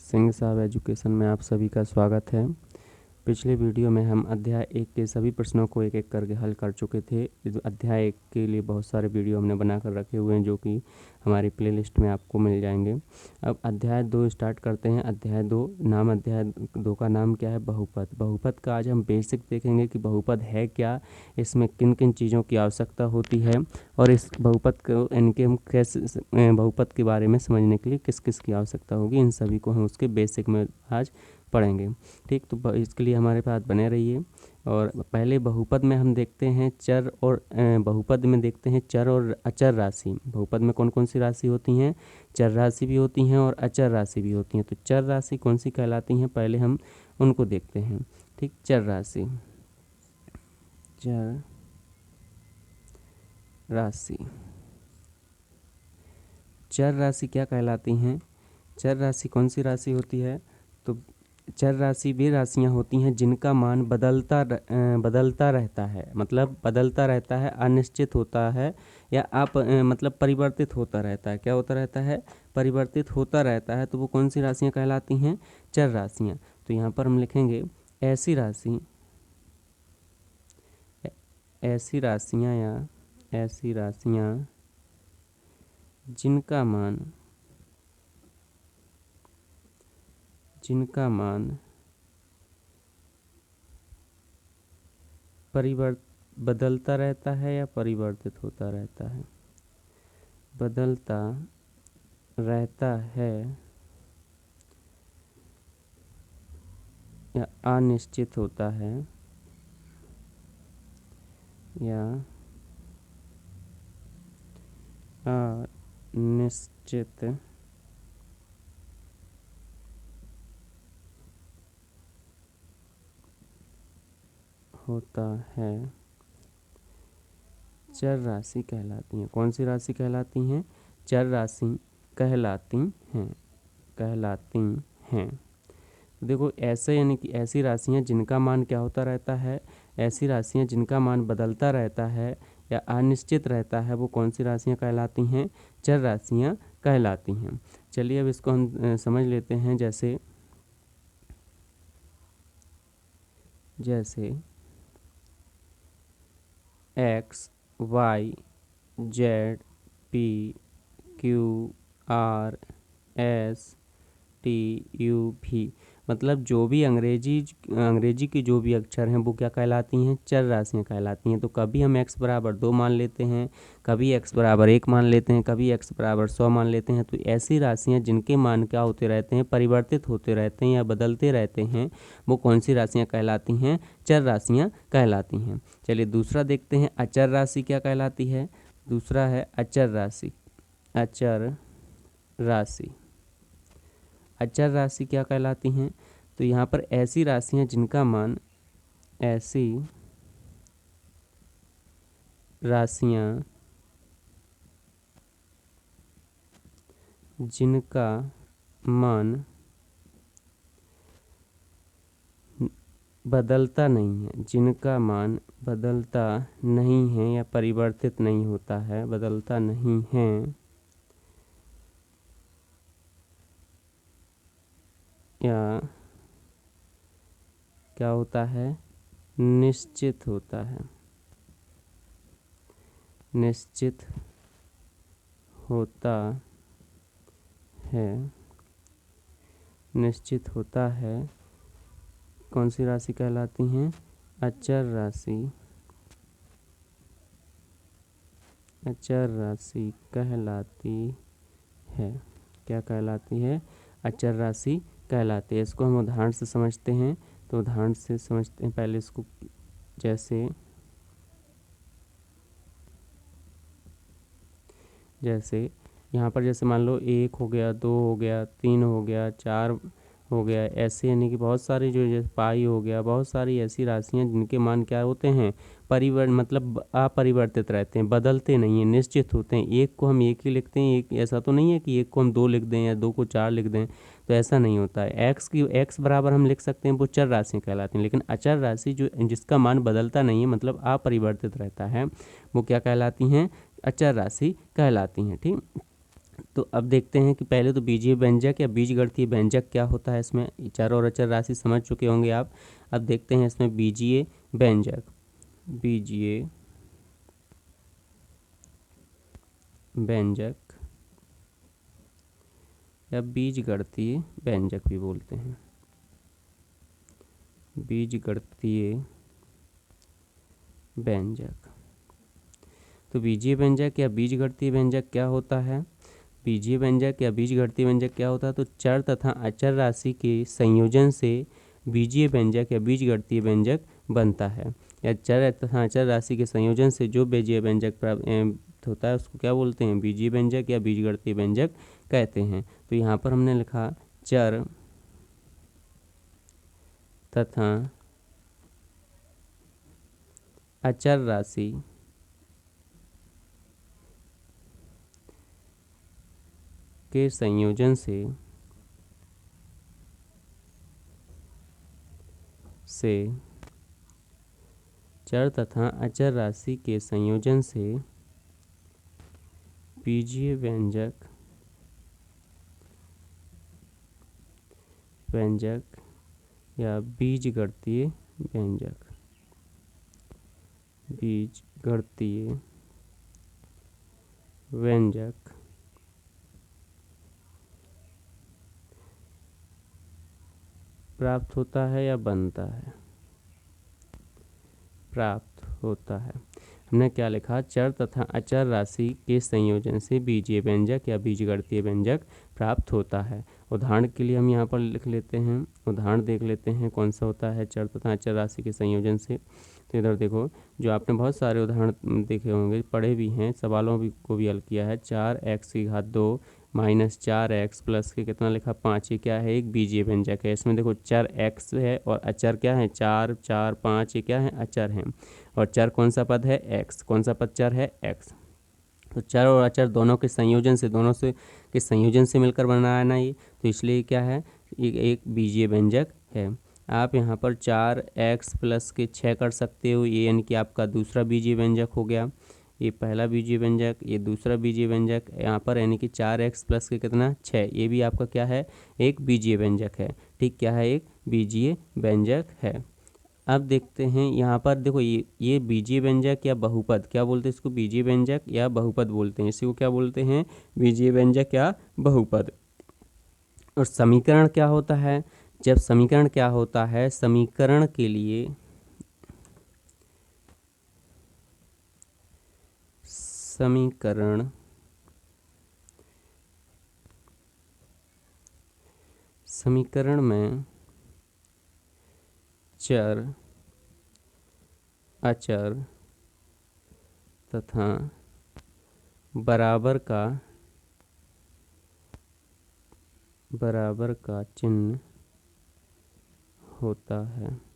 सिंह साहब एजुकेशन में आप सभी का स्वागत है। पिछले वीडियो में हम अध्याय 1 के सभी प्रश्नों को एक एक करके हल कर चुके थे। इस अध्याय 1 के लिए बहुत सारे वीडियो हमने बनाकर रखे हुए हैं जो कि हमारी प्लेलिस्ट में आपको मिल जाएंगे। अब अध्याय 2 स्टार्ट करते हैं। अध्याय 2 का नाम क्या है? बहुपद। बहुपद का आज हम बेसिक देखेंगे कि बहुपद है क्या, इसमें किन किन चीज़ों की आवश्यकता होती है और इस बहुपद को इनके हम कैसे बहुपद के बारे में समझने के लिए किस किस की आवश्यकता होगी, इन सभी को हम उसके बेसिक में आज पढ़ेंगे। ठीक, तो इसके लिए हमारे पास बने रहिए। और पहले बहुपद में हम देखते हैं चर और बहुपद में देखते हैं चर और अचर राशि। बहुपद में कौन कौन सी राशि होती हैं? चर राशि भी होती हैं और अचर राशि भी होती हैं। तो चर राशि कौन सी कहलाती हैं, पहले हम उनको देखते हैं। ठीक, चर राशि। चर राशि, चर राशि क्या कहलाती हैं? चर राशि कौन सी राशि होती है? तो चर राशि वे राशियां होती हैं जिनका मान बदलता रहता है, मतलब बदलता रहता है, अनिश्चित होता है या मतलब परिवर्तित होता रहता है। क्या होता रहता है? परिवर्तित होता रहता है। तो वो कौन सी राशियां कहलाती हैं? चर राशियां। तो यहाँ पर हम लिखेंगे ऐसी राशियां या ऐसी राशियां जिनका मान बदलता रहता है या परिवर्तित होता रहता है। बदलता रहता है या अनिश्चित होता है या अनिश्चित होता है, चर राशि कहलाती हैं। कौन सी राशि कहलाती हैं? चर राशि कहलाती हैं। देखो, ऐसे यानी कि ऐसी राशियां जिनका मान क्या होता रहता है? ऐसी राशियां जिनका मान बदलता रहता है या अनिश्चित रहता है, वो कौन सी राशियां कहलाती हैं? चर राशियां कहलाती हैं। चलिए अब इसको हम समझ लेते हैं। जैसे X, Y, Z, P, Q, R, S, T, U, भी, मतलब जो भी अंग्रेजी की जो भी अक्षर हैं वो क्या कहलाती हैं? चर राशियां कहलाती हैं। तो कभी हम x बराबर 2 मान लेते हैं, कभी x बराबर 1 मान लेते हैं, कभी x बराबर 100 मान लेते हैं। तो ऐसी राशियां जिनके मान क्या होते रहते हैं? परिवर्तित होते रहते हैं या बदलते रहते हैं, वो कौन सी राशियां कहलाती हैं? चर राशियां कहलाती हैं। चलिए दूसरा देखते हैं, अचर राशि क्या कहलाती है? दूसरा है अचर राशि। अचर राशि, अचर राशि क्या कहलाती हैं? तो यहाँ पर ऐसी राशियां जिनका मान बदलता नहीं है, जिनका मान बदलता नहीं है या परिवर्तित नहीं होता है, बदलता नहीं है या क्या होता है? निश्चित होता है। निश्चित होता है, निश्चित होता है, कौन सी राशि कहलाती हैं? अचर राशि। अचर राशि कहलाती है। क्या कहलाती है? अचर राशि कहलाती है। इसको हम उदाहरण से समझते हैं। तो उदाहरण से समझते हैं पहले इसको। जैसे यहाँ पर जैसे मान लो 1 हो गया, 2 हो गया, 3 हो गया, 4 हो गया, ऐसे यानी कि बहुत सारी जो जैसे पाई हो गया, बहुत सारी ऐसी राशियाँ जिनके मान क्या होते हैं? मतलब अपरिवर्तित रहते हैं, बदलते नहीं हैं, निश्चित होते हैं। एक को हम 1 ही लिखते हैं, एक ऐसा तो नहीं है कि 1 को हम 2 लिख दें या 2 को 4 लिख दें, तो ऐसा नहीं होता है। एक्स बराबर हम लिख सकते हैं, वो चर राशियाँ कहलाती हैं। लेकिन अचर राशि जो जिसका मान बदलता नहीं है, मतलब अपरिवर्तित रहता है, वो क्या कहलाती हैं? अचर राशि कहलाती हैं। ठीक, तो अब देखते हैं कि पहले तो बीजीय व्यंजक या बीजगणितीय व्यंजक क्या होता है। इसमें चर और अचर राशि समझ चुके होंगे आप। अब देखते हैं इसमें बीजीय व्यंजक, बीजीय व्यंजक या बीजगणितीय व्यंजक भी बोलते हैं, बीजगणितीय व्यंजक। तो बीजीय व्यंजक या बीजगणितीय व्यंजक क्या होता है? बीजीय व्यंजक या बीजगणितीय व्यंजक क्या होता है? तो चर तथा अचर राशि के संयोजन से बीजीय व्यंजक या बीजगणितीय व्यंजक बनता है। या चर तथा अचर राशि के संयोजन से जो बीजीय व्यंजक प्राप्त होता है उसको क्या बोलते हैं? बीजीय व्यंजक या बीजगणितीय व्यंजक कहते हैं। तो यहाँ पर हमने लिखा चर तथा अचर राशि के संयोजन से चर तथा अचर राशि के संयोजन से बीजीय व्यंजक या बीजगणितीय व्यंजक, बीजगणितीय व्यंजक प्राप्त होता है या बनता है? प्राप्त होता है। हमने क्या लिखा? चर तथा अचर राशि के संयोजन से बीजीय व्यंजक या बीजगणितीय व्यंजक प्राप्त होता है। उदाहरण के लिए हम यहाँ पर लिख लेते हैं, उदाहरण देख लेते हैं कौन सा होता है चर तथा अचर राशि के संयोजन से। तो इधर देखो, जो आपने बहुत सारे उदाहरण देखे होंगे, पढ़े भी हैं, सवालों भी को भी हल किया है। 4x⁻² माइनस 4x प्लस के कितना लिखा? 5। ये क्या है? एक बीजीय व्यंजक है। इसमें देखो चर x है और अचर क्या है? 4, 4, 5। ये क्या है? अचर हैं। और चर कौन सा पद है? x। कौन सा पद चर है? x। तो चर और अचर दोनों के संयोजन से मिलकर बनाना ये, तो इसलिए क्या है? एक बीजीय व्यंजक है। आप यहाँ पर 4x प्लस के 6 कर सकते हो, ये यानी कि आपका दूसरा बीजीय व्यंजक हो गया। ये पहला बीजीय व्यंजक, ये दूसरा बीजीय व्यंजक, यहाँ पर यानी कि 4x प्लस के कितना? 6। ये भी आपका क्या है? एक बीजीय व्यंजक है। ठीक, क्या है? एक बीजीय व्यंजक है। अब देखते हैं यहाँ पर देखो, ये बीजीय व्यंजक या बहुपद, क्या बोलते हैं इसको? बीजीय व्यंजक या बहुपद बोलते हैं। इसी को क्या बोलते हैं? बीजीय व्यंजक या बहुपद। और समीकरण क्या होता है? जब समीकरण क्या होता है? समीकरण के लिए समीकरण में चर, अचर तथा बराबर का चिन्ह होता है।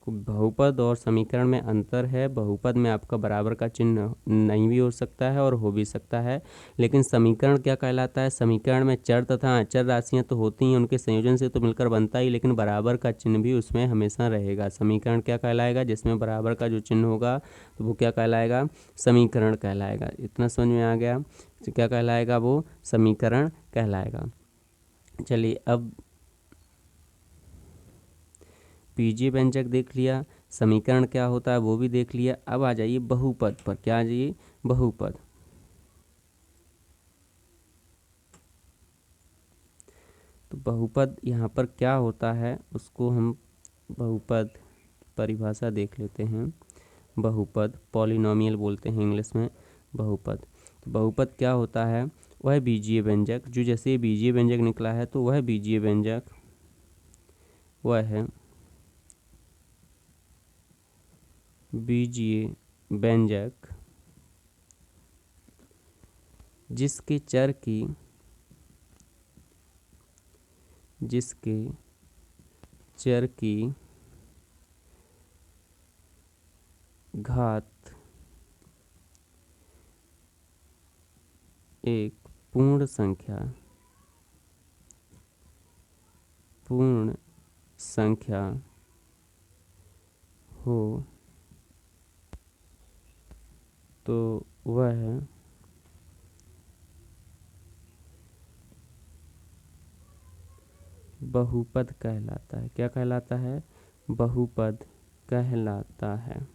बहुपद और समीकरण में अंतर है। बहुपद में आपका बराबर का चिन्ह नहीं भी हो सकता है और हो भी सकता है, लेकिन समीकरण क्या कहलाता है? समीकरण में चर तथा अचर राशियां तो होती हैं, उनके संयोजन से तो मिलकर बनता ही, लेकिन बराबर का चिन्ह भी उसमें हमेशा रहेगा। समीकरण क्या कहलाएगा? जिसमें बराबर का जो चिन्ह होगा तो वो क्या कहलाएगा? समीकरण कहलाएगा। इतना समझ में आ गया? तो क्या कहलाएगा? वो समीकरण कहलाएगा। चलिए, अब बीजीय व्यंजक देख लिया, समीकरण क्या होता है वो भी देख लिया। अब आ जाइए बहुपद पर। क्या आ जाइए? बहुपद। तो बहुपद यहाँ पर क्या होता है उसको हम बहुपद परिभाषा देख लेते हैं। बहुपद पॉलिनोमियल बोलते हैं इंग्लिश में बहुपद। तो बहुपद क्या होता है? वह बीजीय व्यंजक जो, जैसे बीजीय व्यंजक निकला है तो वह बीजीय व्यंजक वह है बीजीय व्यंजक जिसके चर की घात एक पूर्ण संख्या हो तो वह बहुपद कहलाता है। क्या कहलाता है? बहुपद कहलाता है।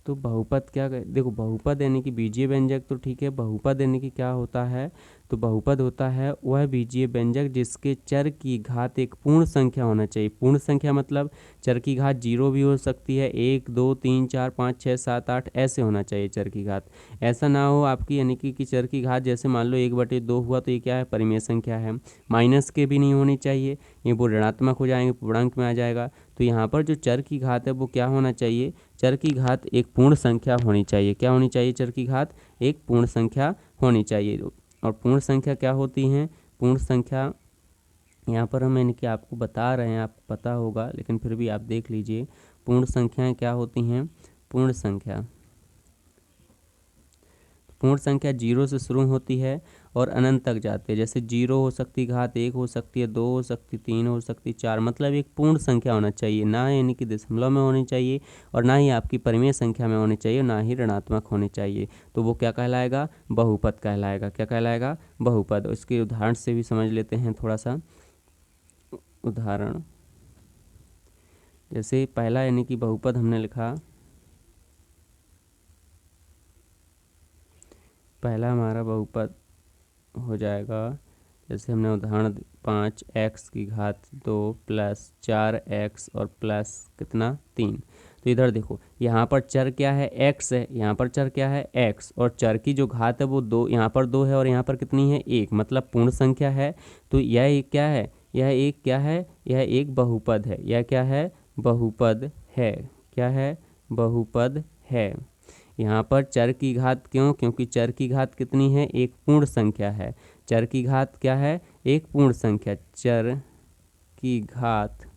तो बहुपद क्या देखो, बहुपद यानी कि बीजीय व्यंजक तो ठीक है, बहुपद यानी कि क्या होता है? तो बहुपद होता है वह बीजीय व्यंजक जिसके चर की घात एक पूर्ण संख्या होना चाहिए। पूर्ण संख्या मतलब चर की घात 0 भी हो सकती है, 1 2 3 4 5 6 7 8 ऐसे होना चाहिए चर की घात। ऐसा ना हो आपकी यानी कि चर की घात जैसे मान लो 1/2 हुआ तो ये क्या है? परिमेय संख्या है। माइनस के भी नहीं होनी चाहिए, ये वो ऋणात्मक हो जाएंगे, पूर्णांक में आ जाएगा। तो यहाँ पर जो चर की घात है वो क्या होना चाहिए? चर की घात एक पूर्ण संख्या होनी चाहिए। क्या होनी चाहिए? चर की घात एक पूर्ण संख्या होनी चाहिए। और पूर्ण संख्या क्या होती हैं? पूर्ण संख्या यहाँ पर हम यानी कि आपको बता रहे हैं, आपको पता होगा लेकिन फिर भी आप देख लीजिए। पूर्ण संख्याएं क्या होती हैं? पूर्ण संख्या पूर्ण संख्या 0 से शुरू होती है और अनंत तक जाती है। जैसे 0 हो सकती घात 1 हो सकती है, 2 हो सकती, 3 हो सकती, 4, मतलब एक पूर्ण संख्या होना चाहिए, ना यानी कि दशमलव में होनी चाहिए और ना ही आपकी परिमेय संख्या में होनी चाहिए, ना ही ऋणात्मक होनी चाहिए। तो वो क्या कहलाएगा? बहुपद कहलाएगा। क्या कहलाएगा? बहुपद। इसके उदाहरण से भी समझ लेते हैं थोड़ा सा। उदाहरण जैसे पहला यानी कि बहुपद हमने लिखा, पहला हमारा बहुपद हो जाएगा, जैसे हमने उदाहरण 5x की घात 2 प्लस 4x और प्लस कितना 3। तो इधर देखो, यहाँ पर चर क्या है? x है। यहाँ पर चर क्या है? x, और चर की जो घात है वो 2, यहाँ पर 2 है और यहाँ पर कितनी है? 1, मतलब पूर्ण संख्या है। तो यह एक क्या है? यह एक क्या है? यह एक बहुपद है। यह क्या है? बहुपद है। क्या है? बहुपद है। यहाँ पर चर की घात क्यों? क्योंकि चर की घात कितनी है? एक पूर्ण संख्या है। चर की घात क्या है? एक पूर्ण संख्या। चर की घात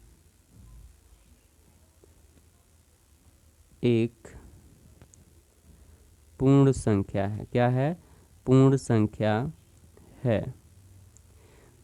एक पूर्ण संख्या है। क्या है? पूर्ण संख्या है।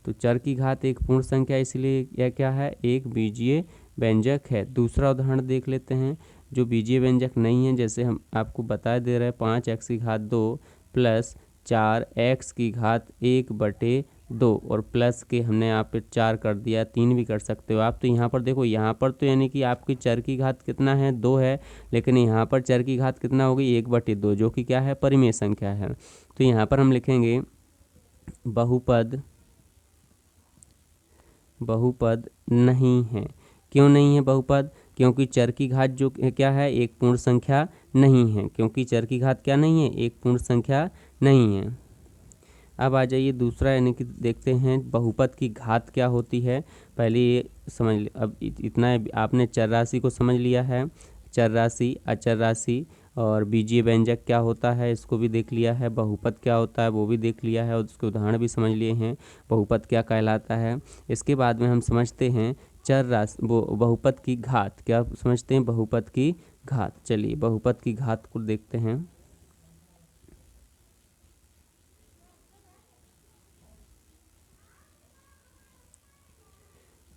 तो चर की घात एक पूर्ण संख्या, इसलिए यह क्या है? एक बीजीय व्यंजक है। दूसरा उदाहरण देख लेते हैं जो बीजीय व्यंजक नहीं है। जैसे हम आपको बता दे रहे हैं 5x की घात 2 प्लस 4x की घात 1/2 और प्लस के हमने यहाँ पे 4 कर दिया, 3 भी कर सकते हो आप। तो यहाँ पर देखो, यहाँ पर तो यानी कि आपकी चर की घात कितना है? 2 है, लेकिन यहाँ पर चर की घात कितना होगी? 1/2, जो कि क्या है? परिमेय संख्या है। तो यहाँ पर हम लिखेंगे बहुपद, बहुपद नहीं है। क्यों नहीं है बहुपद? क्योंकि चर की घात जो क्या है? एक पूर्ण संख्या नहीं है। क्योंकि चर की घात क्या नहीं है? एक पूर्ण संख्या नहीं है। अब आ जाइए दूसरा यानी कि देखते हैं बहुपद की घात क्या होती है। पहले ये समझ अब इतना आपने चर राशि को समझ लिया है, चर राशि, अचर राशि और बीजीय व्यंजक क्या होता है इसको भी देख लिया है, बहुपद क्या होता है वो भी देख लिया है और उसके उदाहरण भी समझ लिए हैं, बहुपद क्या कहलाता है। इसके बाद में हम समझते हैं चर राशि वो बहुपद की घात। क्या समझते हैं? बहुपद की घात। चलिए बहुपद की घात को देखते हैं।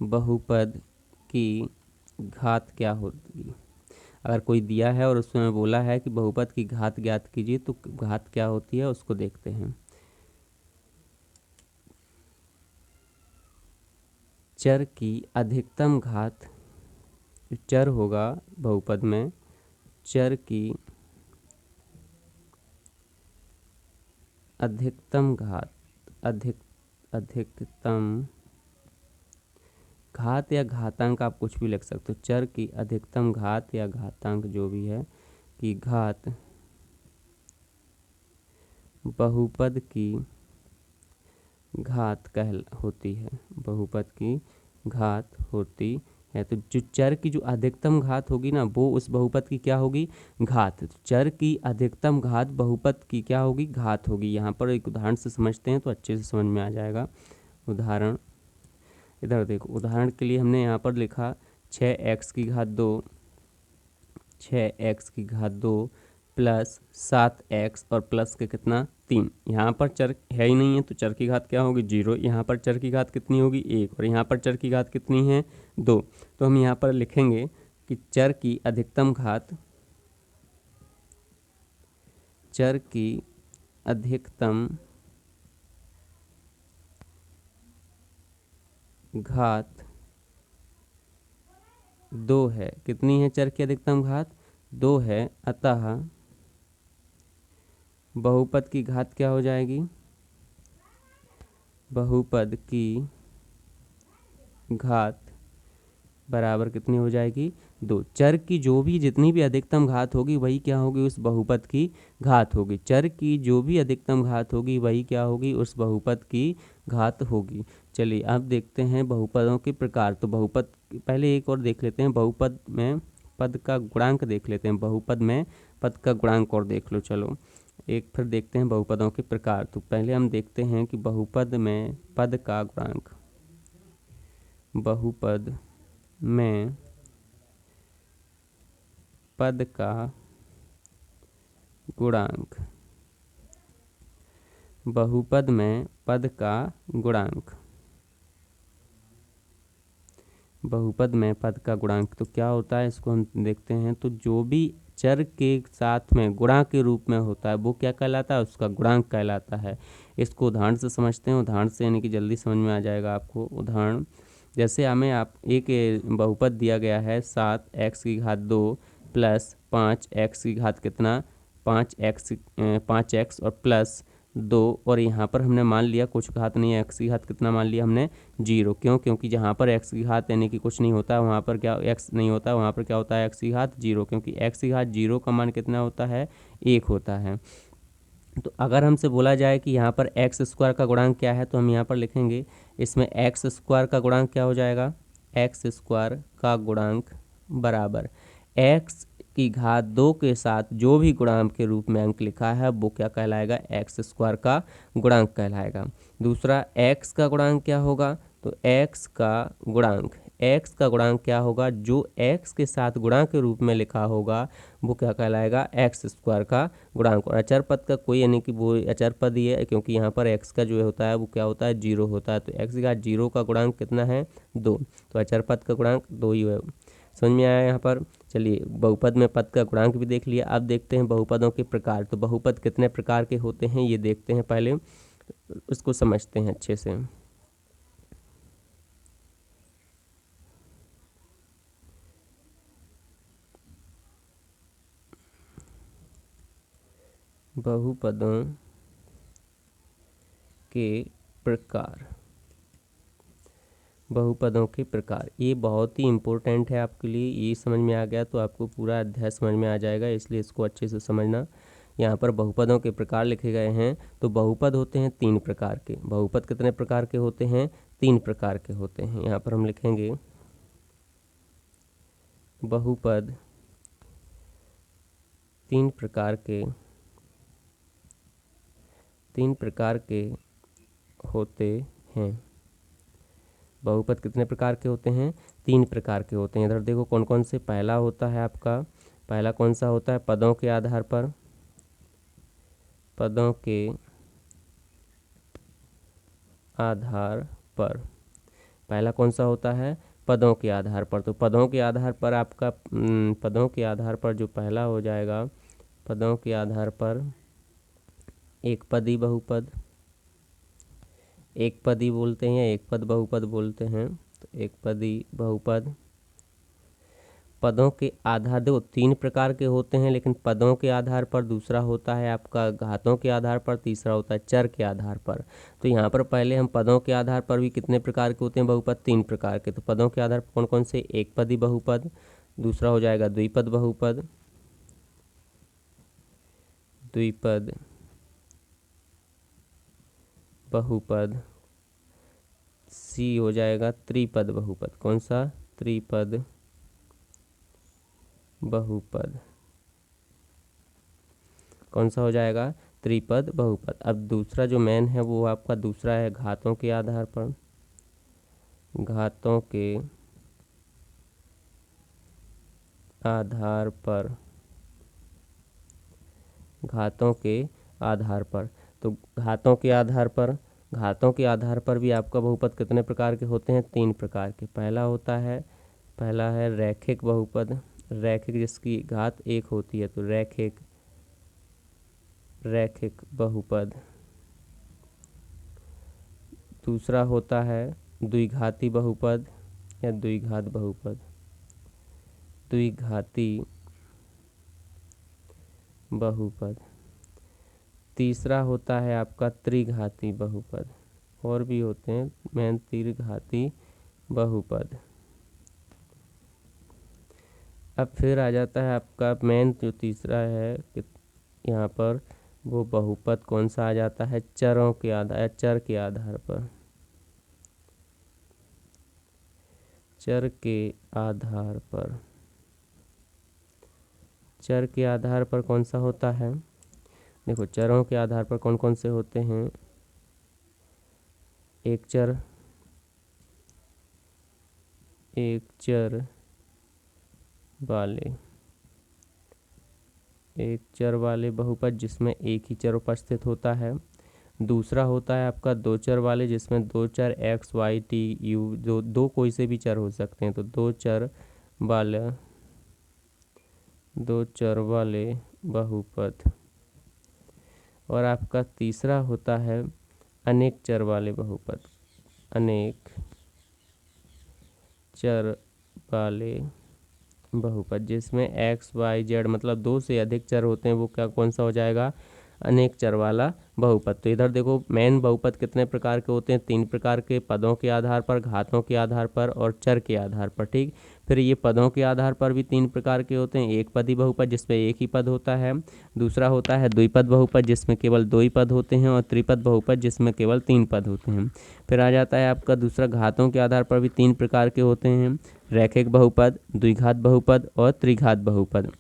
बहुपद की घात क्या होगी? अगर कोई दिया है और उसमें बोला है कि बहुपद की घात ज्ञात कीजिए, तो घात क्या होती है उसको देखते हैं। चर की अधिकतम घात, चर होगा बहुपद में, चर की अधिकतम घात, अधिकतम घात या घातांक आप कुछ भी लिख सकते हो। चर की अधिकतम घात या घातांक जो भी है की घात बहुपद की घात होती है। बहुपद की घात होती है। तो जो चर की जो अधिकतम घात होगी ना वो उस बहुपद की क्या होगी? घात। तो चर की अधिकतम घात बहुपद की क्या होगी? घात होगी। यहाँ पर एक उदाहरण से समझते हैं तो अच्छे से समझ में आ जाएगा। उदाहरण इधर देखो, उदाहरण के लिए हमने यहाँ पर लिखा 6x की घात 2, 6x की घात 2 प्लस 7x और प्लस के कितना 3। यहाँ पर चर है ही नहीं है तो चर की घात क्या होगी? 0। यहाँ पर चर की घात कितनी होगी? 1 और यहाँ पर चर की घात कितनी है? 2। तो हम यहाँ पर लिखेंगे कि चर की अधिकतम घात, चर की अधिकतम घात 2 है। कितनी है चर की अधिकतम घात? 2 है। अतः बहुपद की घात क्या हो जाएगी? बहुपद की घात बराबर कितनी हो जाएगी? 2। चर की जो भी जितनी भी अधिकतम घात होगी वही क्या होगी? उस बहुपद की घात होगी। चर की जो भी अधिकतम घात होगी वही क्या होगी? उस बहुपद की घात होगी। चलिए अब देखते हैं बहुपदों के प्रकार। तो बहुपद पहले एक और देख लेते हैं, बहुपद में पद का गुणांक देख लेते हैं। बहुपद में पद का गुणांक और देख लो। चलो एक फिर देखते हैं बहुपदों के प्रकार। तो पहले हम देखते हैं कि बहुपद में पद का गुणांक। बहुपद में पद का गुणांक। बहुपद में पद का गुणांक। बहुपद में पद का गुणांक तो क्या होता है इसको हम देखते हैं। तो जो भी चर के साथ में गुणा के रूप में होता है वो क्या कहलाता है? उसका गुणांक कहलाता है। इसको उदाहरण से समझते हैं। उदाहरण से यानी कि जल्दी समझ में आ जाएगा आपको। उदाहरण जैसे हमें एक बहुपद दिया गया है 7x की घात 2 प्लस 5x की घात कितना? 5x और प्लस 2। और यहाँ पर हमने मान लिया कुछ घात नहीं है, x की घात कितना मान लिया हमने? 0। क्यों? क्योंकि जहाँ पर x की घात यानी कि कुछ नहीं होता है वहाँ पर क्या x नहीं होता है, वहाँ पर क्या होता है? x की घात 0। क्योंकि x की घात 0 का मान कितना होता है? 1 होता है। तो अगर हमसे बोला जाए कि यहाँ पर एक्स स्क्वायर का गुणांक क्या है तो हम यहाँ पर लिखेंगे इसमें एक्स स्क्वायर का गुणांक क्या हो जाएगा? एक्स स्क्वायर का गुणांक बराबर एक्स की घात 2 के साथ जो भी गुणांक के रूप में अंक लिखा है वो क्या कहलाएगा? एक्स स्क्वायर का गुणांक कहलाएगा। दूसरा एक्स का गुणांक क्या होगा? तो एक्स का गुणांक क्या होगा? जो x के साथ गुणा के रूप में लिखा होगा वो क्या कहलाएगा? एक्स स्क्वायर का गुणांक। और अचर पद का कोई यानी कि वो अचर पद ही है क्योंकि यहाँ पर x का जो होता है वो क्या होता है? 0 होता है। तो x की घात 0 का गुणांक कितना है? 2। तो अचर पद का गुणांक 2 ही है। समझ में आया यहाँ पर? चलिए बहुपद में पद का गुणांक भी देख लिया। अब देखते हैं बहुपदों के प्रकार। तो बहुपद कितने प्रकार के होते हैं ये देखते हैं, पहले उसको समझते हैं अच्छे से। बहुपदों के प्रकार। बहुपदों के प्रकार ये बहुत ही इम्पोर्टेंट है आपके लिए। ये समझ में आ गया तो आपको पूरा अध्याय समझ में आ जाएगा, इसलिए इसको अच्छे से समझना। यहाँ पर बहुपदों के प्रकार लिखे गए हैं। तो बहुपद होते हैं 3 प्रकार के। बहुपद कितने प्रकार के होते हैं? 3 प्रकार के होते हैं। यहाँ पर हम लिखेंगे बहुपद 3 प्रकार के होते हैं। बहुपद कितने प्रकार के होते हैं? 3 प्रकार के होते हैं। इधर देखो कौन कौन से। पहला होता है आपका, पहला कौन सा होता है? पदों के आधार पर। पदों के आधार पर पहला कौन सा होता है? पदों के आधार पर। तो पदों के आधार पर आपका पदों के आधार पर जो पहला हो जाएगा, पदों के आधार पर एक पदी बहुपद, एक पदी बोलते हैं, एक पद बहुपद बोलते हैं। तो एक पदी बहुपद। पदों के आधार देखो 3 प्रकार के होते हैं, लेकिन पदों के आधार पर, दूसरा होता है आपका घातों के आधार पर, तीसरा होता है चर के आधार पर। तो यहाँ पर पहले हम पदों के आधार पर भी कितने प्रकार के होते हैं बहुपद? 3 प्रकार के। तो पदों के आधार पर कौन कौन से? एक पदी बहुपद, दूसरा हो जाएगा द्विपद बहुपद, द्विपद बहुपद, सी हो जाएगा त्रिपद बहुपद। कौन सा? त्रिपद बहुपद। कौन सा हो जाएगा? त्रिपद बहुपद। अब दूसरा जो मेन है वो आपका दूसरा है घातों के आधार पर। घातों के आधार पर। घातों के आधार पर। तो घातों के आधार पर, घातों के आधार पर भी आपका बहुपद कितने प्रकार के होते हैं? 3 प्रकार के। पहला है रैखिक बहुपद। रैखिक जिसकी घात 1 होती है, तो रैखिक बहुपद। दूसरा होता है द्विघाती बहुपद या द्विघात बहुपद, द्विघाती बहुपद। तीसरा होता है आपका त्रिघाती बहुपद, और भी होते हैं मेन त्रिघाती बहुपद। अब फिर आ जाता है आपका मेन जो तीसरा है कि यहाँ पर वो बहुपद कौन सा आ जाता है, चरों के आधार, चर के आधार पर, चर के आधार पर। चर के आधार पर कौन सा होता है, देखो चरों के आधार पर कौन कौन से होते हैं, एक चर, एक चर वाले, एक चर वाले बहुपद जिसमें एक ही चर उपस्थित होता है। दूसरा होता है आपका दो चर वाले जिसमें दो चर x y t u दो कोई से भी चर हो सकते हैं, तो दो चर वाले बहुपद। और आपका तीसरा होता है अनेक चर वाले बहुपद, अनेक चर वाले बहुपद जिसमें x y z मतलब दो से अधिक चर होते हैं, वो क्या कौन सा हो जाएगा, अनेक चर वाला बहुपद। तो इधर देखो मेन बहुपद कितने प्रकार के होते हैं, 3 प्रकार के, पदों के आधार पर, घातों के आधार पर और चर के आधार पर। ठीक, फिर ये पदों के आधार पर भी 3 प्रकार के होते हैं, एक पदी बहुपद जिसमें एक ही पद होता है, दूसरा होता है द्विपद बहुपद जिसमें केवल 2 ही पद होते हैं, और त्रिपद बहुपद जिसमें केवल 3 पद होते हैं। फिर आ जाता है आपका दूसरा, घातों के आधार पर भी 3 प्रकार के होते हैं, रैखिक बहुपद, द्विघात बहुपद और त्रिघात बहुपद।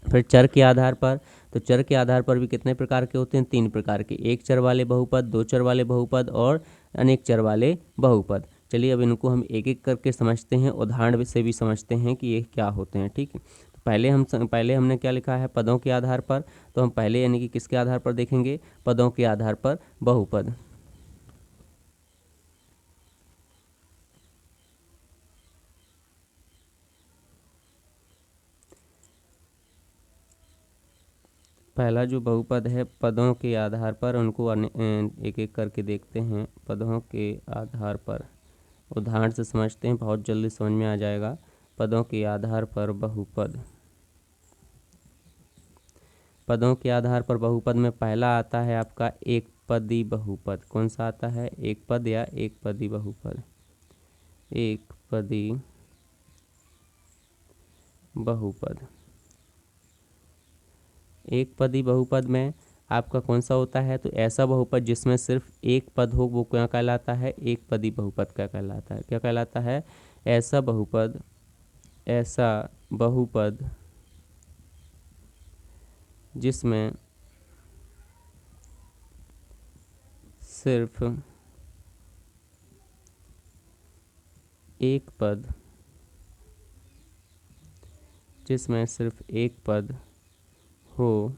फिर चर के आधार पर, तो चर के आधार पर भी कितने प्रकार के होते हैं, 3 प्रकार के, एक चर वाले बहुपद, दो चर वाले बहुपद और अनेक चर वाले बहुपद। चलिए अब इनको हम एक एक करके समझते हैं, उदाहरण से भी समझते हैं कि ये क्या होते हैं। ठीक है, तो पहले हमने क्या लिखा है, पदों के आधार पर, तो हम पहले यानी कि किसके आधार पर देखेंगे, पदों के आधार पर बहुपद। पहला जो बहुपद है पदों के आधार पर, उनको एक एक करके देखते हैं। पदों के आधार पर उदाहरण से समझते हैं, बहुत जल्दी समझ में आ जाएगा। पदों के आधार पर बहुपद, पदों के आधार पर बहुपद में पहला आता है आपका एक पदी बहुपद। कौन सा आता है, एक पद या एक पदी बहुपद, एक पदी बहुपद। एक पदी बहुपद में आपका कौन सा होता है, तो ऐसा बहुपद जिसमें सिर्फ एक पद हो वो क्या कहलाता है, एक पदी बहुपद क्या कहलाता है, क्या कहलाता है, ऐसा बहुपद, ऐसा बहुपद जिसमें सिर्फ एक पद, जिसमें सिर्फ एक पद हो,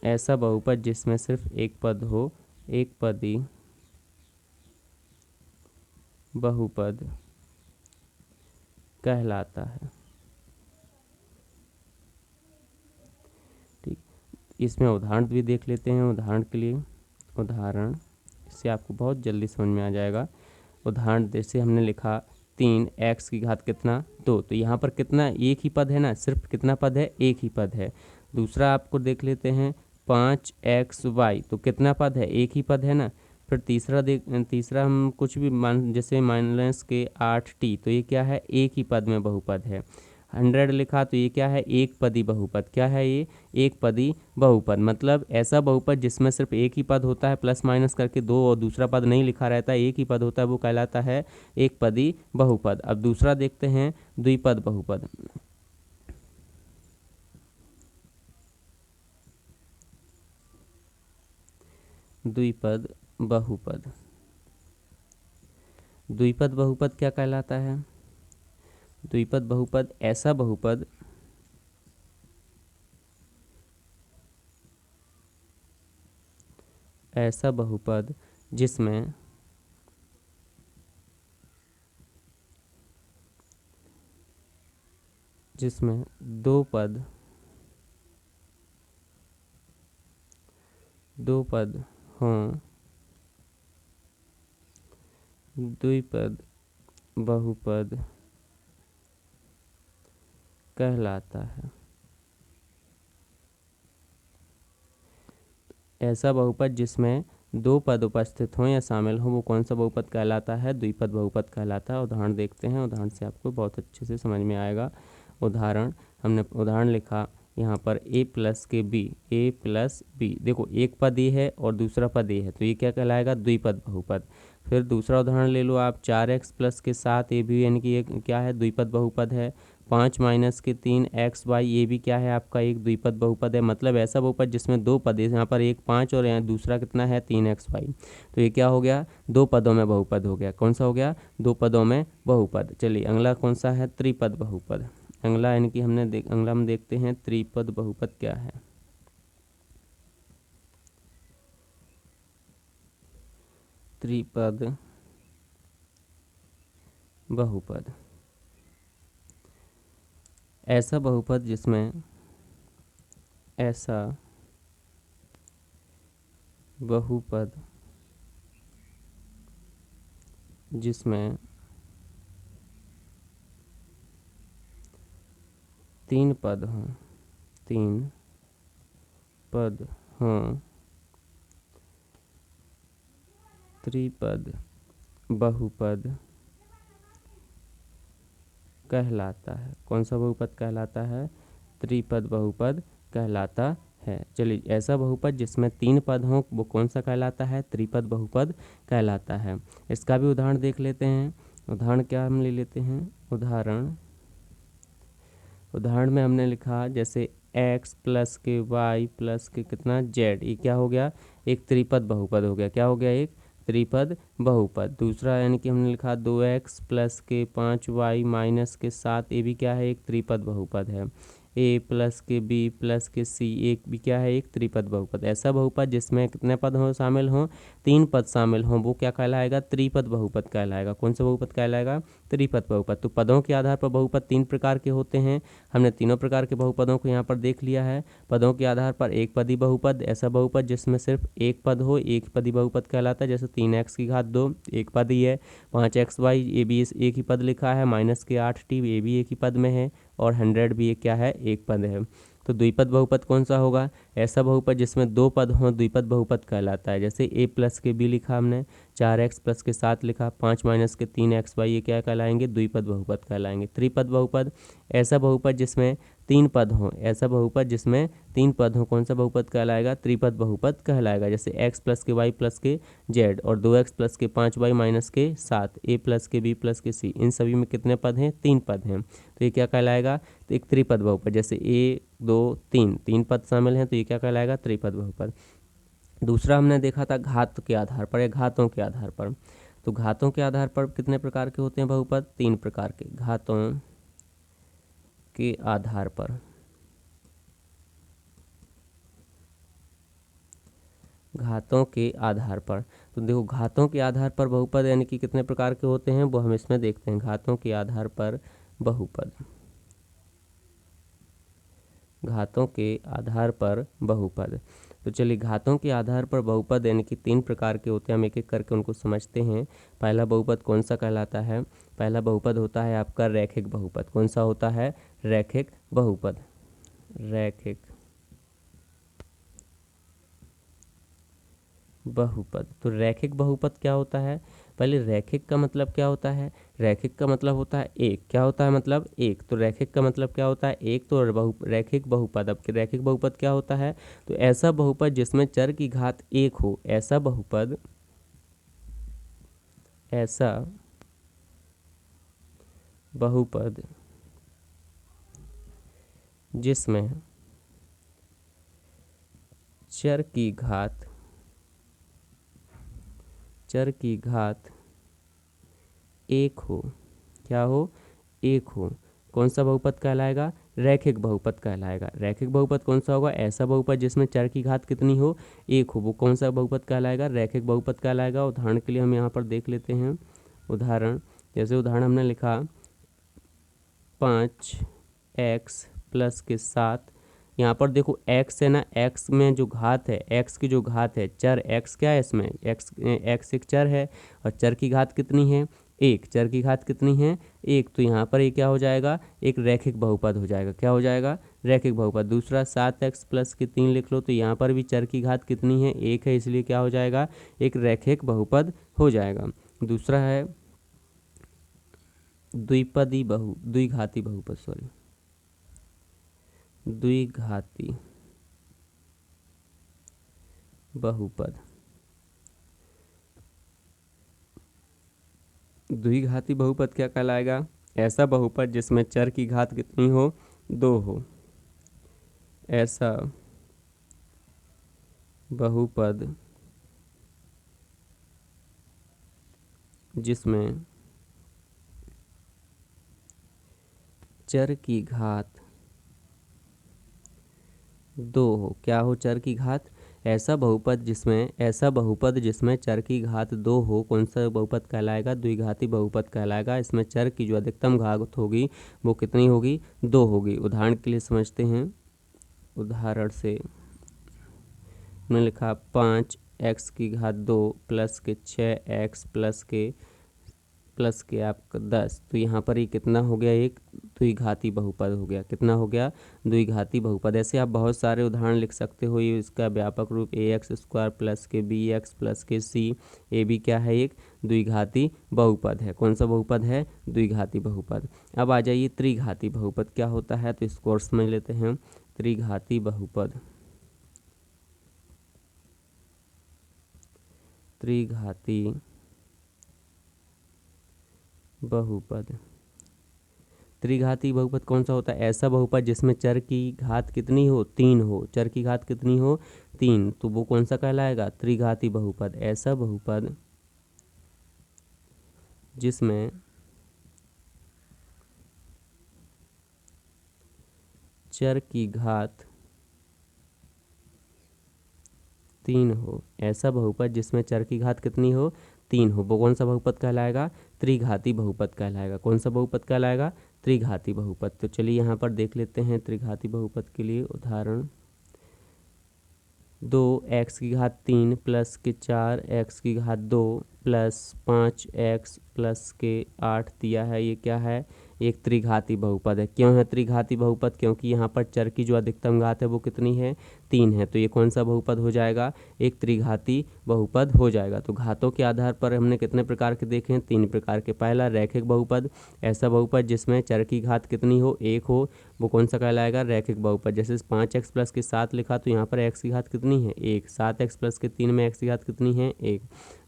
ऐसा बहुपद जिसमें सिर्फ एक पद हो, एक पदी बहुपद कहलाता है। ठीक, इसमें उदाहरण भी देख लेते हैं। उदाहरण के लिए, उदाहरण इससे आपको बहुत जल्दी समझ में आ जाएगा। उदाहरण जैसे हमने लिखा 3x की घात कितना, 2, तो यहाँ पर कितना, एक ही पद है ना, सिर्फ कितना पद है, एक ही पद है। दूसरा आपको देख लेते हैं 5xy, तो कितना पद है, एक ही पद है ना। फिर तीसरा हम कुछ भी मान, जैसे माइनस के 8t, तो ये क्या है, एक ही पद में बहुपद है। 100 लिखा, तो ये क्या है, एक पदी बहुपद। क्या है ये, एक पदी बहुपद, मतलब ऐसा बहुपद जिसमें सिर्फ एक ही पद होता है, प्लस माइनस करके 2, और दूसरा पद नहीं लिखा रहता है, एक ही पद होता है, वो कहलाता है एक पदी बहुपद। अब दूसरा देखते हैं द्विपद बहुपद। द्विपद बहुपद, द्विपद बहुपद क्या कहलाता है, द्विपद बहुपद ऐसा बहुपद, ऐसा बहुपद जिसमें दो पद हों, द्विपद बहुपद कहलाता है। ऐसा बहुपद जिसमें दो पद उपस्थित हों या शामिल हों वो कौन सा बहुपद कहलाता है? द्विपद बहुपद कहलाता है। उदाहरण देखते हैं, उदाहरण से आपको बहुत अच्छे से समझ में आएगा। उदाहरण हमने उदाहरण लिखा यहाँ पर a प्लस के b, a प्लस b। देखो एक पद ये है और दूसरा पद ये है, तो ये क्या कहलाएगा? द्विपद बहुपद। फिर दूसरा उदाहरण ले लो आप, 4x प्लस के 7 ये भी यानी कि एक क्या है? द्विपद बहुपद है। 5 माइनस के 3 XY ये भी क्या है? आपका एक द्विपद बहुपद है। मतलब ऐसा बहुपद जिसमें दो पद है, यहाँ पर एक 5 और यहाँ दूसरा कितना है? 3XY। तो ये क्या हो गया? दो पदों में बहुपद हो गया। कौन सा हो गया? दो पदों में बहुपद। चलिए अगला कौन सा है? त्रिपद बहुपद। अगला यानी कि अगला हम देखते हैं त्रिपद बहुपद क्या है। त्रिपद बहुपद ऐसा बहुपद जिसमें ऐसा बहुपद जिसमें तीन पद हों, तीन पद हों, त्रिपद बहुपद कहलाता है। कौन सा बहुपद कहलाता है? त्रिपद बहुपद कहलाता है। चलिए ऐसा बहुपद जिसमें तीन पद हों वो कौन सा कहलाता है? त्रिपद बहुपद कहलाता है। इसका भी उदाहरण देख लेते हैं। उदाहरण क्या हम ले लेते हैं? उदाहरण में हमने लिखा जैसे x प्लस के y प्लस के कितना z, ये क्या हो गया? एक त्रिपद बहुपद हो गया। क्या हो गया? एक त्रिपद बहुपद। दूसरा यानी कि हमने लिखा 2x प्लस के 5y माइनस के 7, ये भी क्या है? एक त्रिपद बहुपद है। a प्लस के b प्लस के c एक भी क्या है? एक त्रिपद बहुपद। ऐसा बहुपद जिसमें कितने पद हों शामिल हों? तीन पद शामिल हों वो क्या कहलाएगा? त्रिपद बहुपद कहलाएगा। कौन सा बहुपद कहलाएगा? त्रिपद बहुपद। तो पदों के आधार पर बहुपद तीन प्रकार के होते हैं। हमने तीनों प्रकार के बहुपदों को यहाँ पर देख लिया है। पदों के आधार पर एक पदी बहुपद, ऐसा बहुपद जिसमें सिर्फ एक पद हो, एक पदी बहुपद कहलाता है। जैसे 3x की घात 2 एक पद ही है, 5xy ये भी एक ही पद लिखा है, माइनस के 8t ये भी एक ही पद में है, और 100 भी एक क्या है? एक पद है। तो द्विपद बहुपद कौन सा होगा? ऐसा बहुपद जिसमें दो पद हों द्विपद बहुपद कहलाता है। जैसे a प्लस के b लिखा हमने, 4x प्लस के 7 लिखा, 5 माइनस के 3xy ये क्या कहलाएंगे? द्विपद बहुपद कहलाएंगे। त्रिपद बहुपद ऐसा बहुपद जिसमें तीन पद हों, ऐसा बहुपद जिसमें तीन पद हों कौन सा बहुपद कहलाएगा? त्रिपद बहुपद कहलाएगा। जैसे x प्लस के y प्लस के z और 2x प्लस के 5y माइनस के 7, a प्लस के b प्लस के c, इन सभी में कितने पद हैं? तीन पद हैं। तो ये क्या कहलाएगा? तो एक त्रिपद बहुपद। जैसे 1 2 3 तीन पद शामिल हैं तो ये क्या कहलाएगा? त्रिपद बहुपद। दूसरा हमने देखा था घात के आधार पर या घातों के आधार पर। तो घातों के आधार पर कितने प्रकार के होते हैं बहुपद? तीन प्रकार के। घातों के आधार पर, घातों के आधार पर। तो देखो घातों के आधार पर बहुपद यानी कि कितने प्रकार के होते हैं वो हम इसमें देखते हैं। घातों के आधार पर बहुपद, घातों के आधार पर बहुपद। तो चलिए घातों के आधार पर बहुपद यानी कि तीन प्रकार के होते हैं, हम एक एक करके उनको समझते हैं। पहला बहुपद कौन सा कहलाता है? पहला बहुपद होता है आपका रैखिक बहुपद। कौन सा होता है? रैखिक बहुपद। रैखिक बहुपद। तो रैखिक बहुपद क्या होता है? पहले रैखिक का मतलब क्या होता है? रैखिक का मतलब होता है एक। क्या होता है? मतलब एक। तो रैखिक का मतलब क्या होता है? एक। तो रैखिक बहुपद। अब रैखिक बहुपद क्या होता है? तो ऐसा बहुपद जिसमें चर की घात एक हो, ऐसा बहुपद, ऐसा बहुपद जिसमें चर की घात एक हो। क्या हो? एक हो। कौन सा बहुपद कहलाएगा? रैखिक बहुपद कहलाएगा। रैखिक बहुपद कौन सा होगा? ऐसा बहुपद जिसमें चर की घात कितनी हो? एक हो। वो कौन सा बहुपद कहलाएगा? रैखिक बहुपद कहलाएगा। उदाहरण के लिए हम यहाँ पर देख लेते हैं। उदाहरण जैसे उदाहरण हमने लिखा 5x प्लस के 7 यहाँ पर देखो x है ना, x में जो घात है, x की जो घात है, चर x क्या है इसमें, x एक चर है और चर की घात कितनी है, एक। चर की घात कितनी है, एक। तो यहाँ पर ये क्या हो जाएगा, एक रैखिक बहुपद हो जाएगा। क्या हो जाएगा, रैखिक बहुपद। दूसरा 7x प्लस के 3 लिख लो, तो यहाँ पर भी चर की घात कितनी है, एक है, इसलिए क्या हो जाएगा, एक रैखिक बहुपद हो जाएगा। दूसरा है द्विघाती बहुपद, सॉरी, द्विघाती बहुपद। द्विघाती बहुपद क्या कहलाएगा, ऐसा बहुपद जिसमें चर की घात कितनी हो, 2 हो। ऐसा बहुपद जिसमें चर की घात 2 हो। क्या हो, चर की घात, ऐसा बहुपद जिसमें चर की घात 2 हो, कौन सा बहुपद कहलाएगा, द्विघाती बहुपद कहलाएगा। इसमें चर की जो अधिकतम घात होगी वो कितनी होगी, 2 होगी। उदाहरण के लिए समझते हैं, उदाहरण से मैंने लिखा 5x की घात 2 प्लस के 6x प्लस के आपका 10। तो यहाँ पर ये कितना हो गया, एक द्विघाती बहुपद हो गया। कितना हो गया, द्विघाती बहुपद। ऐसे आप बहुत सारे उदाहरण लिख सकते हो। ये इसका व्यापक रूप ax² प्लस के bx प्लस के c। ये भी क्या है, एक द्विघाती बहुपद है। कौन सा बहुपद है, द्विघाती बहुपद। अब आ जाइए त्रिघाती बहुपद क्या होता है, तो इसको और समझ लेते हैं। त्रिघाती बहुपद, त्रिघाती बहुपद। त्रिघाती बहुपद कौन सा होता है, ऐसा बहुपद जिसमें चर की घात कितनी हो, 3 हो। चर की घात कितनी हो, 3। तो वो कौन सा कहलाएगा, त्रिघाती बहुपद। ऐसा बहुपद जिसमें चर की घात 3 हो। ऐसा बहुपद जिसमें चर की घात कितनी हो, 3 हो, वो कौन सा बहुपद कहलाएगा, त्रिघाती बहुपद कहलाएगा। कौन सा बहुपद कहलाएगा, त्रिघाती बहुपद। तो चलिए यहाँ पर देख लेते हैं त्रिघाती बहुपद के लिए उदाहरण। 2x की घात 3 प्लस के 4x की घात 2 प्लस 5x प्लस के 8 दिया है। ये क्या है, एक त्रिघाती बहुपद है। क्यों है त्रिघाती बहुपद, क्योंकि यहाँ पर चर की जो अधिकतम घात है वो कितनी है, 3 है। तो ये कौन सा बहुपद हो जाएगा, एक त्रिघाती बहुपद हो जाएगा। तो घातों के आधार पर हमने कितने प्रकार के देखे हैं, 3 प्रकार के। पहला रैखिक बहुपद, ऐसा बहुपद जिसमें चर की घात कितनी हो, 1 हो, वो कौन सा कहलाएगा, रैखिक बहुपद। जैसे 5x प्लस के 7 लिखा, तो यहाँ पर x की घात कितनी है, 1। 7x प्लस के 3 में x की घात कितनी है, 1।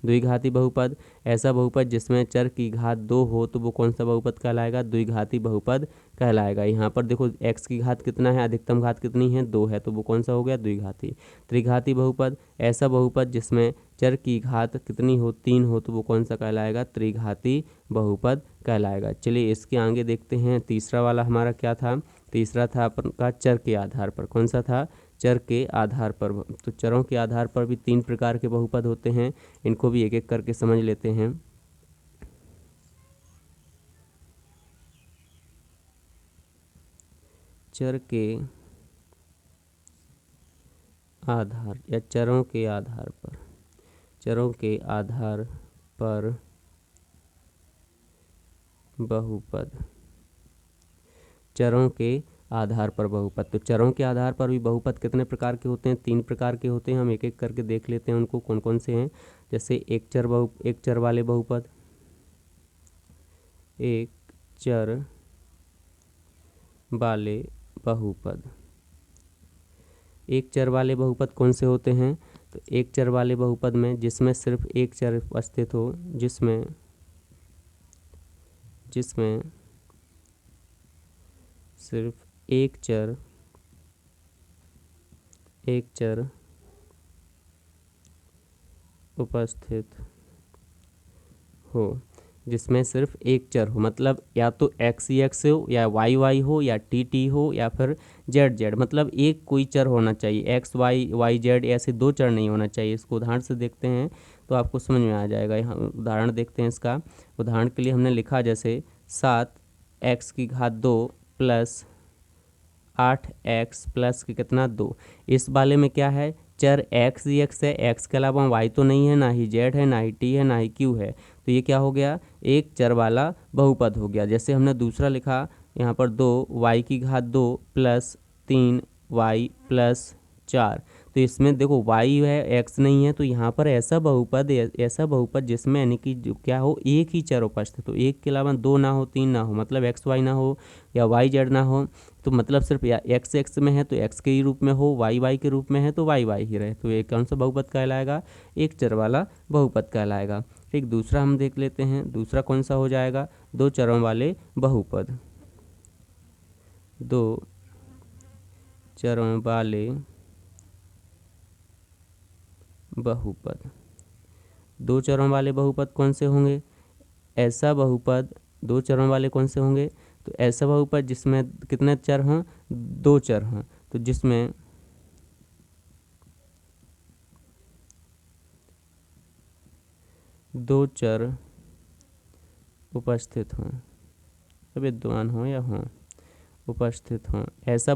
द्विघाती बहुपद, ऐसा बहुपद जिसमें चर की घात 2 हो, तो वो कौन सा बहुपद कहलाएगा, द्विघाती बहुपद कहलाएगा। यहाँ पर देखो x की घात कितना है, अधिकतम घात कितनी है, 2 है, तो वो कौन सा हो गया, द्विघाती। त्रिघाती बहुपद, ऐसा बहुपद जिसमें चर की घात कितनी हो, 3 हो, तो वो कौन सा कहलाएगा, त्रिघाती बहुपद कहलाएगा। चलिए इसके आगे देखते हैं। तीसरा वाला हमारा क्या था, तीसरा था अपन का चर के आधार पर। कौन सा था, चर के आधार पर। तो चरों के आधार पर भी 3 प्रकार के बहुपद होते हैं। इनको भी एक एक करके समझ लेते हैं। चर के आधार या चरों के आधार पर, चरों के आधार पर बहुपद, चरों के आधार पर बहुपद। तो चरों के आधार पर भी बहुपद कितने प्रकार के होते हैं, 3 प्रकार के होते हैं। हम एक एक करके देख लेते हैं उनको कौन कौन से हैं। जैसे एक चर वाले बहुपद, एक चर वाले बहुपद। एक चर वाले बहुपद कौन से होते हैं, तो एक चर वाले बहुपद में जिसमें सिर्फ एक चर उपस्थित हो, जिसमें सिर्फ एक चर उपस्थित हो, जिसमें सिर्फ एक चर हो, मतलब या तो x ही x हो, या y y हो, या t t हो, या फिर z z, मतलब एक कोई चर होना चाहिए। x y y z ऐसे 2 चर नहीं होना चाहिए। इसको उदाहरण से देखते हैं तो आपको समझ में आ जाएगा। यहाँ उदाहरण देखते हैं इसका। उदाहरण के लिए हमने लिखा जैसे 7x की घात 2 प्लस 8x प्लस के कितना 2। इस वाले में क्या है, चर x ही x है, x के अलावा y तो नहीं है, ना ही z है, ना ही t है, ना ही q है। तो ये क्या हो गया, एक चर वाला बहुपद हो गया। जैसे हमने दूसरा लिखा यहाँ पर 2y की घात 2 प्लस 3y प्लस 4। तो इसमें देखो y है, x नहीं है, तो यहाँ पर ऐसा बहुपद जिसमें यानी कि जो क्या हो, एक ही चर उपस्थित हो, एक के अलावा 2 ना हो, 3 ना हो, मतलब x y ना हो या y z ना हो, तो मतलब सिर्फ x x में है तो x के ही रूप में हो, y y के रूप में है तो y y ही रहे, तो ये कौन सा बहुपद कहलाएगा, एक चर वाला बहुपद कहलाएगा। ठीक, दूसरा हम देख लेते हैं, दूसरा कौन सा हो जाएगा, दो चरों वाले बहुपद। दो चरों वाले बहुपद, दो चरों वाले बहुपद कौन से होंगे, ऐसा बहुपद, दो चरों वाले कौन से होंगे, तो ऐसा बहुपद जिसमें कितने चर हों, दो चर हों, तो जिसमें दो चर उपस्थित हों, विद्यमान हों या हों, उपस्थित हों, ऐसा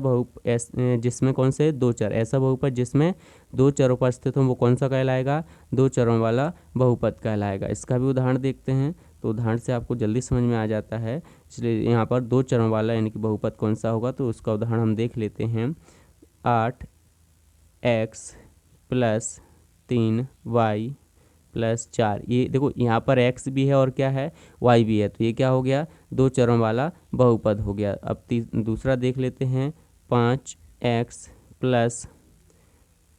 जिसमें कौन से दो चर, ऐसा बहुपद जिसमें दो चर उपस्थित हों वो कौन सा कहलाएगा, दो चरों वाला बहुपद कहलाएगा। इसका भी उदाहरण देखते हैं, तो उदाहरण से आपको जल्दी समझ में आ जाता है, इसलिए यहाँ पर दो चरों वाला यानी कि बहुपद कौन सा होगा, तो उसका उदाहरण हम देख लेते हैं। 8x plus 3y plus 4। ये देखो यहाँ पर x भी है और क्या है, y भी है, तो ये क्या हो गया, दो चरों वाला बहुपद हो गया। अब दूसरा देख लेते हैं, 5x प्लस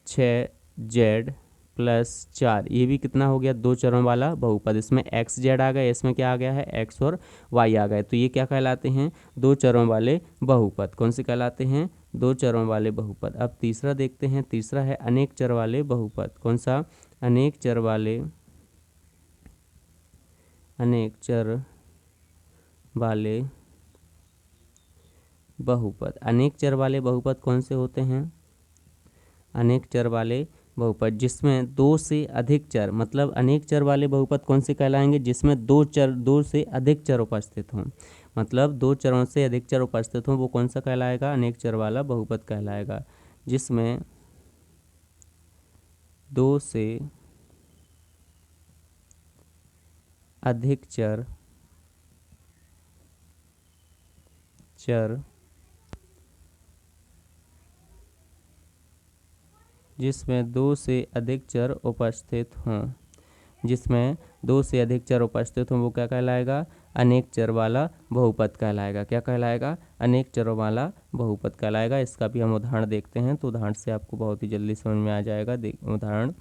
6z प्लस 4। ये भी कितना हो गया, दो चरों वाला बहुपद। इसमें x z आ गया, इसमें क्या आ गया है, x और y आ गए, तो ये क्या कहलाते हैं, दो चरों वाले बहुपद। कौन से कहलाते हैं, दो चरों वाले बहुपद। अब तीसरा देखते हैं, तीसरा है अनेक चर वाले बहुपद। कौन सा, अनेक चर वाले बहुपद। अनेक चर वाले बहुपद कौन से होते हैं, अनेक चर वाले बहुपद जिसमें दो से अधिक चर, मतलब अनेक चर वाले बहुपद कौन से कहलाएंगे, जिसमें दो से अधिक चर उपस्थित हों, मतलब दो चरों से अधिक चर उपस्थित हों, वो कौन सा कहलाएगा, अनेक चर वाला बहुपद कहलाएगा। जिसमें दो से अधिक चर जिसमें दो से अधिक चर उपस्थित हों, जिसमें दो से अधिक चर उपस्थित हों, वो क्या कहलाएगा, अनेक चर वाला बहुपद कहलाएगा। क्या कहलाएगा, अनेक चरों वाला बहुपद कहलाएगा। इसका भी हम उदाहरण देखते हैं, तो उदाहरण से आपको बहुत ही जल्दी समझ में आ जाएगा। उदाहरण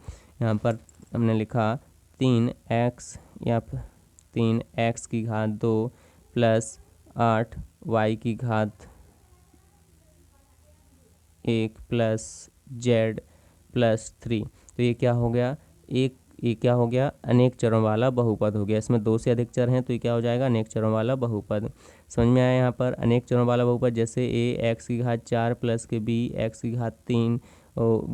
यहाँ पर हमने लिखा 3x या 3x की घात 2 प्लस 8y की घात 1 प्लस z प्लस 3। तो ये क्या हो गया, ये क्या हो गया, अनेक चरों वाला बहुपद हो गया। इसमें दो से अधिक चर हैं, तो ये क्या हो जाएगा, अनेक चरों वाला बहुपद। समझ में आया यहाँ पर, अनेक चरों वाला बहुपद जैसे a x की घात 4 प्लस के b x की घात 3 और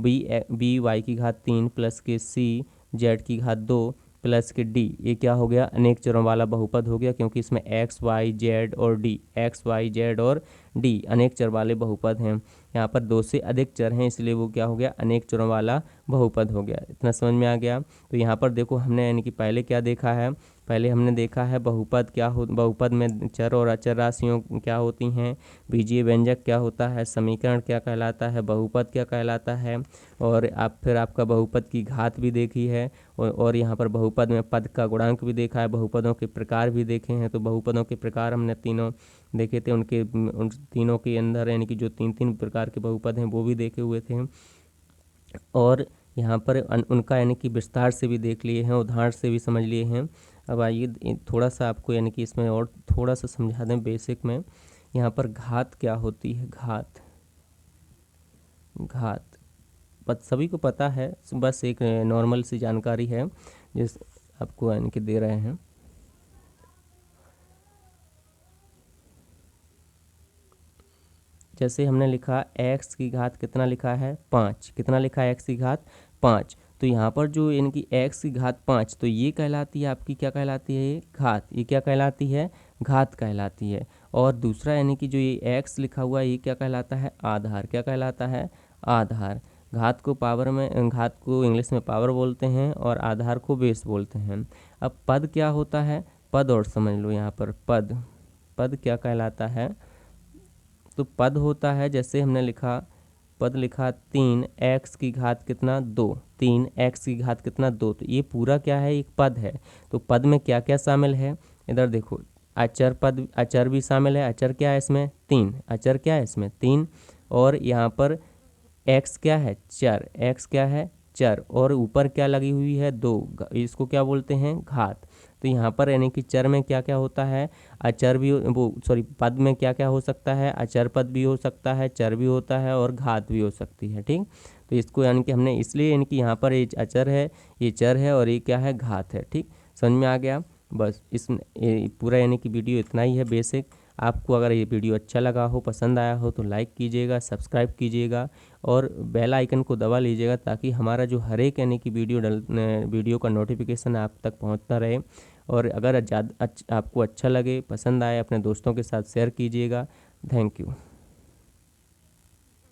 b y की घात 3 प्लस के c z की घात 2 प्लस के d। ये क्या हो गया, अनेक चरों वाला बहुपद हो गया, क्योंकि इसमें x y z और d, x y z और d अनेक चर वाले बहुपद हैं। यहाँ पर दो से अधिक चर हैं, इसलिए वो क्या हो गया, अनेक चरों वाला बहुपद हो गया। इतना समझ में आ गया। तो यहाँ पर देखो हमने यानी कि पहले क्या देखा है, पहले हमने देखा है बहुपद क्या हो, बहुपद में चर और अचर राशियों क्या होती हैं, बीजीय व्यंजक क्या होता है, समीकरण क्या कहलाता है, बहुपद क्या कहलाता है, और फिर आपका बहुपद की घात भी देखी है, और यहाँ पर बहुपद में पद का गुणांक भी देखा है, बहुपदों के प्रकार भी देखे हैं। तो बहुपदों के प्रकार हमने तीनों देखे थे, उन तीनों के अंदर यानी कि जो तीन तीन प्रकार के बहुपद हैं वो भी देखे हुए थे, और यहाँ पर उनका यानी कि विस्तार से भी देख लिए हैं, उदाहरण से भी समझ लिए हैं। अब आइए थोड़ा सा आपको यानी कि इसमें और थोड़ा सा समझा दें बेसिक में। यहाँ पर घात क्या होती है, घात सभी को पता है, बस एक नॉर्मल सी जानकारी है जिस आपको यानी कि दे रहे हैं। जैसे हमने लिखा x की घात कितना लिखा है, 5। कितना लिखा है, x की घात 5। तो यहाँ पर जो यानी कि x की घात 5, तो ये कहलाती है आपकी, क्या कहलाती है, ये घात। ये क्या कहलाती है, घात कहलाती है। और दूसरा यानी कि जो ये x लिखा हुआ है ये क्या कहलाता है, आधार। क्या कहलाता है, आधार। घात को इंग्लिश में पावर बोलते हैं और आधार को बेस बोलते हैं। अब पद क्या होता है, पद और समझ लो यहाँ पर पद क्या कहलाता है। तो पद होता है, जैसे हमने लिखा, पद लिखा 3x की घात कितना 2, 3x की घात कितना 2, तो ये पूरा क्या है, एक पद है। तो पद में क्या क्या शामिल है, इधर देखो, अचर भी शामिल है। अचर क्या है इसमें, 3, अचर क्या है इसमें 3। और यहाँ पर x क्या है, चर, x क्या है, चर। और ऊपर क्या लगी हुई है, 2, इसको क्या बोलते हैं, घात। तो यहाँ पर यानी कि चर में क्या क्या होता है, अचर भी, पद में क्या क्या हो सकता है, अचर पद भी हो सकता है, चर भी होता है और घात भी हो सकती है। ठीक, तो इसको यानी कि हमने इसलिए यानी कि यहाँ पर ये अचर है, ये चर है और ये क्या है, घात है। ठीक, समझ में आ गया। बस इसमें पूरा यानी कि वीडियो इतना ही है बेसिक। आपको अगर ये वीडियो अच्छा लगा हो, पसंद आया हो तो लाइक कीजिएगा, सब्सक्राइब कीजिएगा और बेल आइकन को दबा लीजिएगा ताकि हमारा जो हर एक यानी कि वीडियो का नोटिफिकेशन आप तक पहुंचता रहे। और अगर आपको अच्छा लगे, पसंद आए, अपने दोस्तों के साथ शेयर कीजिएगा। Thank you.